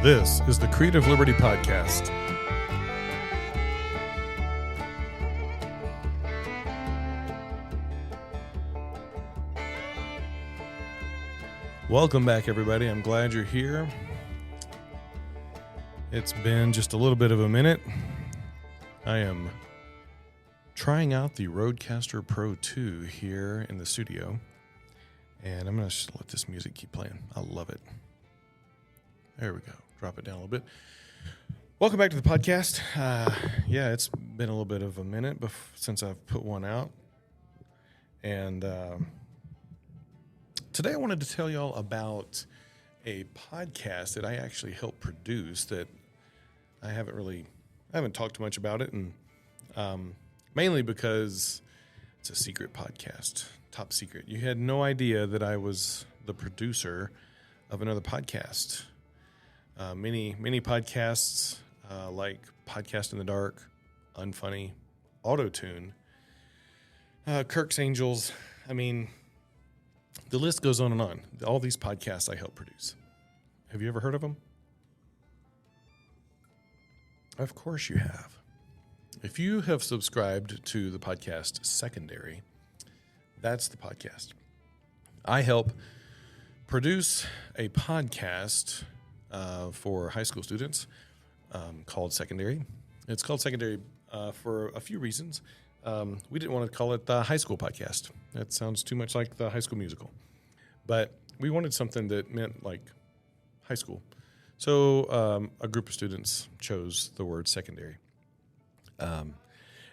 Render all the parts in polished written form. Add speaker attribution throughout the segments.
Speaker 1: This is the Creative Liberty Podcast. Welcome back, everybody. I'm glad you're here. It's been just a little bit of a minute. I am trying out the Rodecaster Pro 2 here in the studio, and I'm going to just let this music keep playing. I love it. There we go. Drop it down a little bit. Welcome back to the podcast. It's been a little bit of a minute since I've put one out. And today I wanted to tell y'all about a podcast that I actually helped produce that I haven't talked too much about it. And mainly because it's a secret podcast, top secret. You had no idea that I was the producer of another podcast. Many podcasts like Podcast in the Dark, Unfunny, Auto-Tune, Kirk's Angels. I mean, the list goes on and on. All these podcasts I help produce. Have you ever heard of them? Of course you have. If you have subscribed to the podcast Secondary, that's the podcast. I help produce a podcast for high school students called Secondary. It's called Secondary for a few reasons. We didn't want to call it the high school podcast. That sounds too much like the High School Musical. But we wanted something that meant like high school. So a group of students chose the word secondary. And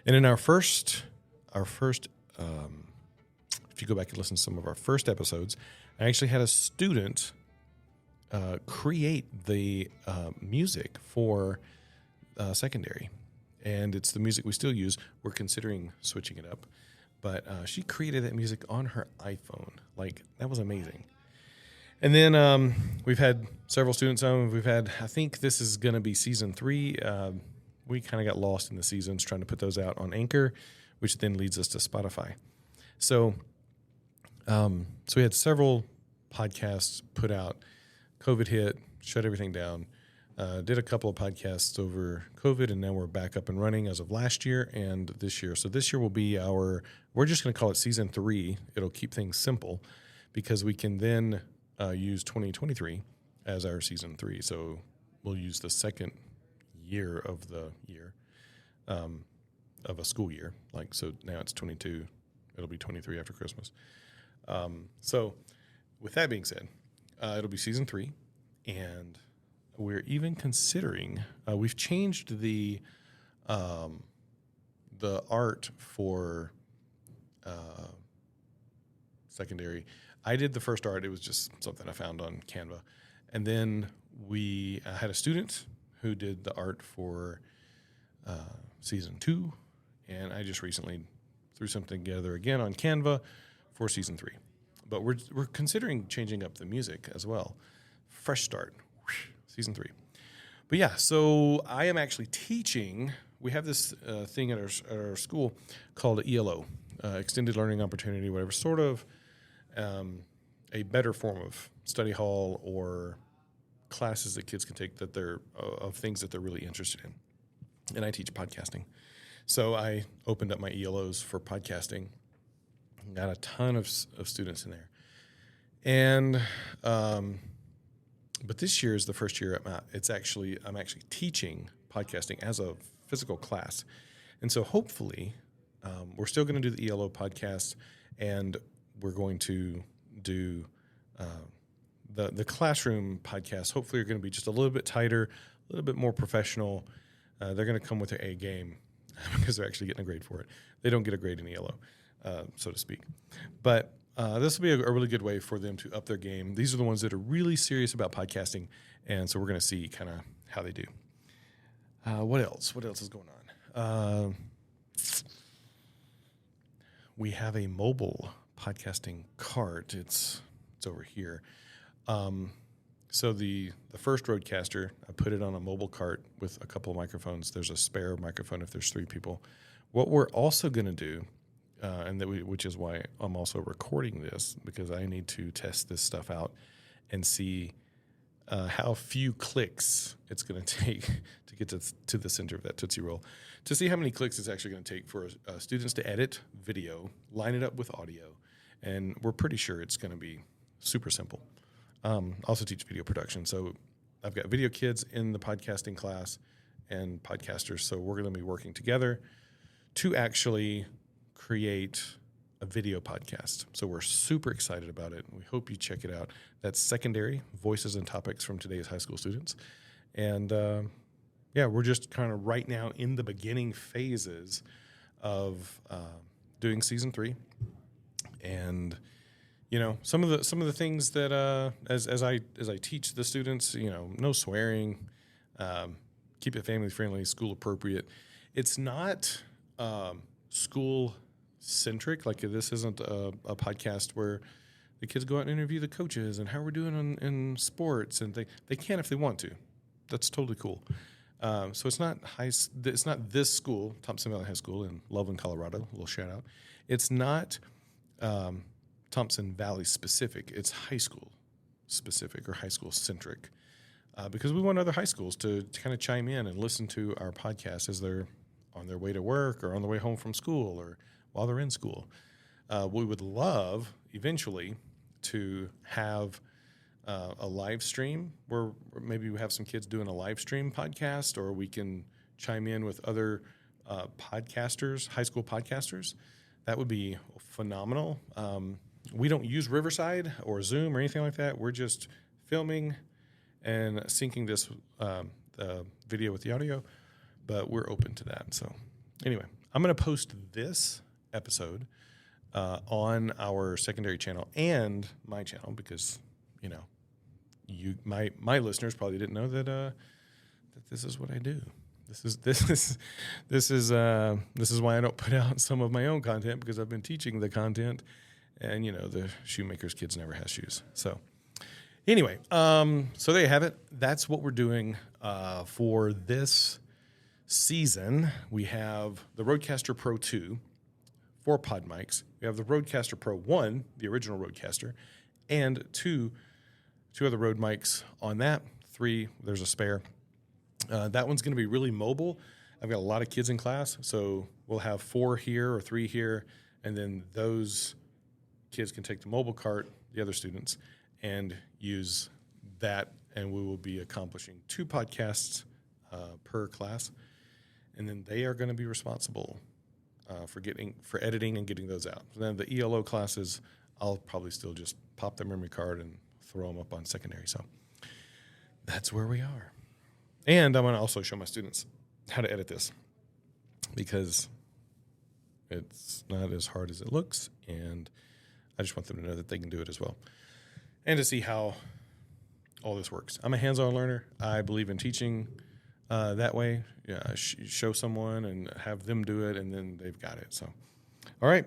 Speaker 1: in our first, if you go back and listen to some of our first episodes, I actually had a student create the music for Secondary. And it's the music we still use. We're considering switching it up. But she created that music on her iPhone. Like, that was amazing. And then we've had several students on. I think this is going to be season 3. We kind of got lost in the seasons trying to put those out on Anchor, which then leads us to Spotify. So we had several podcasts put out. COVID hit, shut everything down. Did a couple of podcasts over COVID, and now we're back up and running as of last year and this year. So this year will be we're just going to call it season 3. It'll keep things simple because we can then use 2023 as our season 3. So we'll use the second year of the year of a school year. So now it's 22. It'll be 23 after Christmas. So with that being said, it'll be season 3, and we're even considering. We've changed the art for Secondary. I did the first art. It was just something I found on Canva, and then we had a student who did the art for season 2, and I just recently threw something together again on Canva for season 3. But we're considering changing up the music as well. Fresh start, season 3. But yeah, so I am actually teaching. We have this thing at our school called ELO, Extended Learning Opportunity, whatever, sort of a better form of study hall or classes that kids can take that they're of things that they're really interested in. And I teach podcasting. So I opened up my ELOs for podcasting. Got a ton of students in there. And but this year is the first year I'm actually teaching podcasting as a physical class. And so hopefully we're still going to do the ELO podcast, and we're going to do the classroom podcast. Hopefully are going to be just a little bit tighter, a little bit more professional. They're going to come with their A game because they're actually getting a grade for it. They don't get a grade in ELO. So to speak. But this will be a really good way for them to up their game. These are the ones that are really serious about podcasting, and so we're going to see kind of how they do. What else? What else is going on? We have a mobile podcasting cart. It's over here. So the first Rodecaster, I put it on a mobile cart with a couple of microphones. There's a spare microphone if there's 3 people. What we're also going to do, which is why I'm also recording this, because I need to test this stuff out and see how few clicks it's going to take to get to the center of that Tootsie Roll, to see how many clicks it's actually going to take for students to edit video, line it up with audio, and we're pretty sure it's going to be super simple. Also teach video production, so I've got video kids in the podcasting class and podcasters, so we're going to be working together to actually create a video podcast. So we're super excited about it. We hope you check it out. That's Secondary Voices and Topics from Today's High School Students. And we're just kind of right now in the beginning phases of doing season 3. And some of the things that as I teach the students, no swearing, keep it family friendly, school appropriate. It's not school centric. Like, this isn't a podcast where the kids go out and interview the coaches and how we're doing in sports, and they can if they want to. That's totally cool. So it's not this school, Thompson Valley High School in Loveland, Colorado. A little shout out. It's not Thompson Valley specific. It's high school specific or high school centric, because we want other high schools to kind of chime in and listen to our podcast as they're on their way to work or on the way home from school or while they're in school. We would love eventually to have a live stream where maybe we have some kids doing a live stream podcast, or we can chime in with other podcasters, high school podcasters. That would be phenomenal. We don't use Riverside or Zoom or anything like that. We're just filming and syncing this the video with the audio, but we're open to that. So anyway, I'm going to post this episode on our secondary channel and my channel, because my listeners probably didn't know that this is what I do. This is why I don't put out some of my own content, because I've been teaching the content, and the shoemaker's kids never has shoes. So anyway, so there you have it. That's what we're doing for this season. We have the Rodecaster Pro 2, 4 pod mics. We have the Rodecaster Pro 1, the original Rodecaster, and two other Rode mics on that. 3, there's a spare. That one's going to be really mobile. I've got a lot of kids in class, so we'll have 4 here or 3 here, and then those kids can take the mobile cart, the other students, and use that, and we will be accomplishing 2 podcasts per class, and then they are going to be responsible for editing and getting those out. So then the ELO classes, I'll probably still just pop the memory card and throw them up on secondary. So that's where we are. And I'm going to also show my students how to edit this, because it's not as hard as it looks, and I just want them to know that they can do it as well, and to see how all this works. I'm a hands-on learner. I believe in teaching that way. Show someone and have them do it, and then they've got it. So, all right.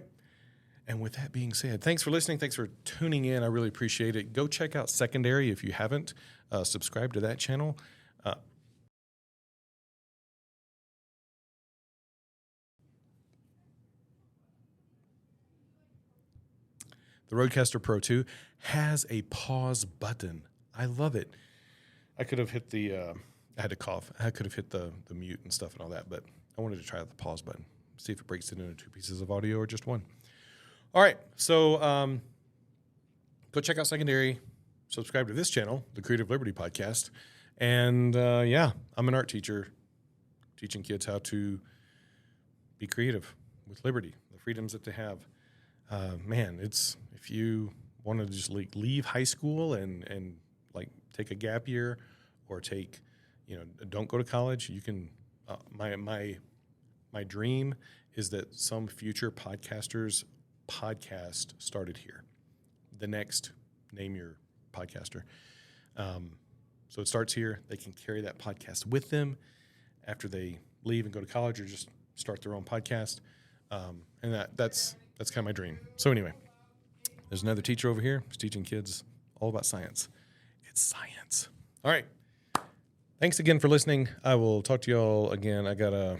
Speaker 1: And with that being said, thanks for listening. Thanks for tuning in. I really appreciate it. Go check out Secondary if you haven't. Subscribe to that channel. The Rodecaster Pro 2 has a pause button. I love it. I could have hit I had to cough. I could have hit the mute and stuff and all that, but I wanted to try out the pause button, see if it breaks it into 2 pieces of audio or just 1. All right, so go check out Secondary. Subscribe to this channel, the Creative Liberty Podcast. And I'm an art teacher teaching kids how to be creative with liberty, the freedoms that they have. If you want to just leave high school and like take a gap year or don't go to college, you can. My dream is that some future podcasters podcast started here. The next, name your podcaster. So it starts here. They can carry that podcast with them after they leave and go to college, or just start their own podcast. And that's kind of my dream. So anyway, there's another teacher over here who's teaching kids all about science. It's science. All right. Thanks again for listening. I will talk to you all again. I got a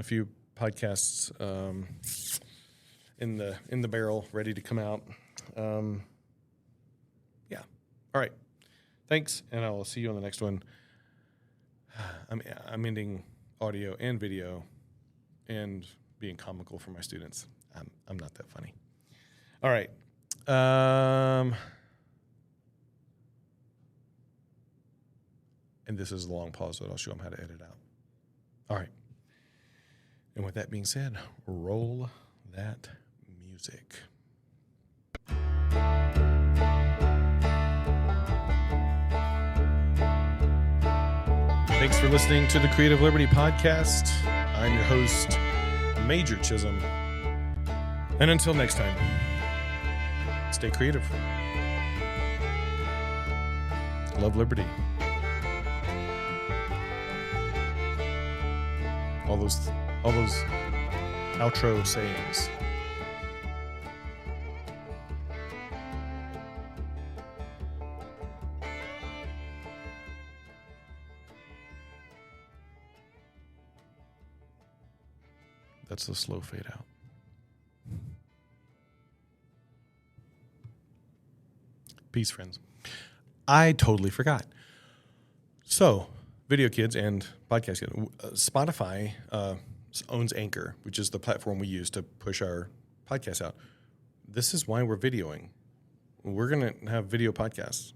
Speaker 1: few podcasts in the barrel ready to come out. All right. Thanks, and I will see you on the next one. I'm ending audio and video and being comical for my students. I'm not that funny. All right. And this is a long pause that I'll show them how to edit out. All right. And with that being said, roll that music. Thanks for listening to the Creative Liberty Podcast. I'm your host, Major Chisholm. And until next time, stay creative. Love liberty. All those outro sayings. That's the slow fade out. Peace, friends. I totally forgot. So, video kids and podcast kids, Spotify owns Anchor, which is the platform we use to push our podcasts out. This is why we're videoing. We're going to have video podcasts.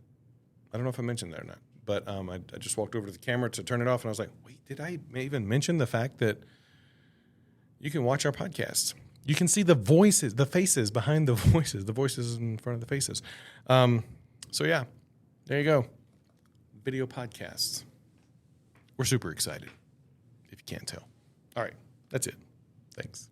Speaker 1: I don't know if I mentioned that or not, but I just walked over to the camera to turn it off, and I was like, wait, did I even mention the fact that you can watch our podcasts? You can see the voices, the faces behind the voices in front of the faces. So yeah, there you go. Video podcasts. We're super excited, if you can't tell. All right, that's it. Thanks.